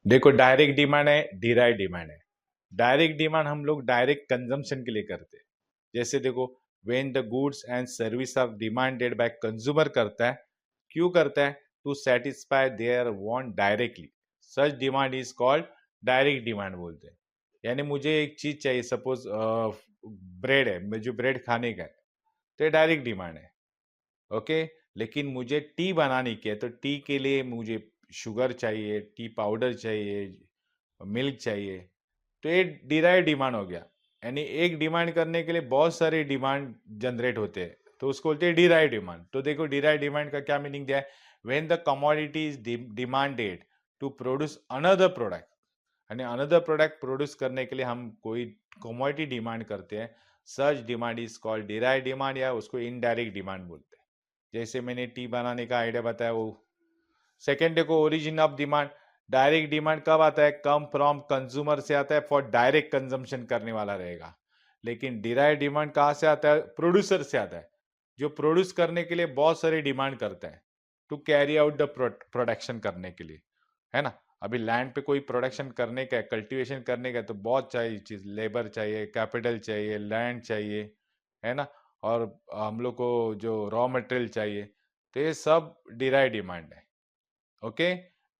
देखो, direct demand है, derive demand है। डायरेक्ट डिमांड हम लोग डायरेक्ट कंजम्पशन के लिए करते हैं। जैसे देखो, when the goods and service are demanded by consumer करता है, क्यों करता है? To satisfy their want directly. Such demand is called direct demand बोलते हैं। यानी मुझे एक चीज चाहिए, सपोज ब्रेड है, मुझे ब्रेड खाने का है, तो ये डायरेक्ट डिमांड है। ओके, लेकिन मुझे टी बनानी की है, तो टी के लिए मुझे शुगर चाहिए, टी पाउडर चाहिए, मिल्क चाहिए, तो ये डिराइव डिमांड हो गया। यानी एक डिमांड करने के लिए बहुत सारे डिमांड जनरेट होते हैं, तो उसको बोलते हैं डिराइव डिमांड। तो देखो, डिराइव डिमांड का क्या मीनिंग दिया है? When the commodity is demanded to produce another product. यानी अनदर प्रोडक्ट प्रोड्यूस करने के लिए हम कोई कमोडिटी डिमांड करते हैं, such demand is called derive demand, या उसको इनडायरेक्ट डिमांड बोलते हैं। जैसे मैंने टी बनाने का आइडिया बताया वो। सेकेंड देखो, origin of demand. Direct demand कब आता है? कम फ्रॉम कंज्यूमर से आता है, फॉर डायरेक्ट कंजम्पशन करने वाला रहेगा। लेकिन डिराइव डिमांड कहाँ से आता है? प्रोड्यूसर से आता है, जो प्रोड्यूस करने के लिए बहुत सारी डिमांड करता है, to carry out the production करने के लिए, है ना। अभी लैंड पे कोई प्रोडक्शन करने का है, कल्टीवेशन करने का है, तो बहुत चाहिए चीज, लेबर चाहिए, कैपिटल चाहिए, लैंड चाहिए, है ना। और हम लोग को जो रॉ मटेरियल चाहिए, तो ये सब डिराइव डिमांड है। ओके।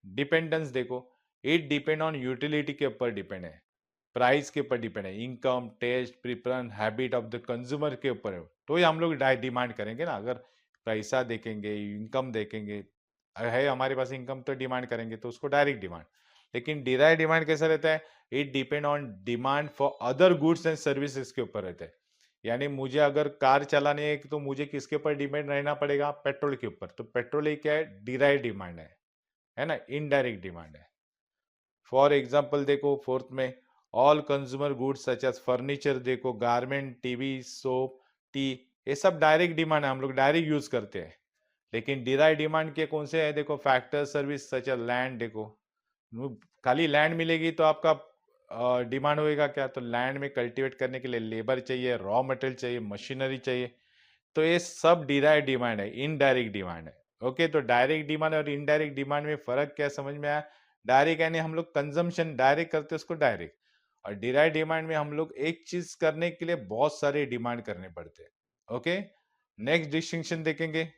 डिपेंडेंस देखो, इट डिपेंड ऑन यूटिलिटी के ऊपर डिपेंड है, प्राइस के ऊपर डिपेंड है, income, taste, preference, habit of the consumer के ऊपर है, तो ये हम लोग डिमांड करेंगे ना। अगर पैसा देखेंगे, इनकम देखेंगे, है हमारे पास इनकम, तो डिमांड करेंगे, तो उसको डायरेक्ट डिमांड। लेकिन डिराइव डिमांड कैसा रहता है? It depend on demand for other goods and services के ऊपर रहता है। यानी मुझे अगर कार चलानी है, तो मुझे किसके ऊपर डिपेंड रहना पड़ेगा? पेट्रोल के ऊपर। तो पेट्रोल ही क्या है? डिराइव डिमांड है ना, इनडायरेक्ट डिमांड है। फॉर एग्जाम्पल देखो, फोर्थ में, all consumer goods such as furniture देखो, गारमेंट, टीवी, सोप, टी, ये सब डायरेक्ट डिमांड है, हम लोग डायरेक्ट यूज करते हैं। लेकिन डिराइव डिमांड के कौन से है? देखो, factor service such as land देखो, खाली लैंड मिलेगी तो आपका डिमांड होएगा क्या? तो लैंड में कल्टीवेट करने के लिए लेबर चाहिए, रॉ मटेरियल चाहिए, मशीनरी चाहिए, तो ये सब डिराइव डिमांड है, इनडायरेक्ट डिमांड है। ओके, तो डायरेक्ट डिमांड और इनडायरेक्ट डिमांड में फर्क क्या समझ में आया? डायरेक्ट यानी हम लोग कंजम्पशन डायरेक्ट करते हैं उसको डायरेक्ट, और डिराइव डिमांड में हम लोग एक चीज करने के लिए बहुत सारे डिमांड करने पड़ते हैं। ओके, नेक्स्ट डिस्टिंक्शन देखेंगे।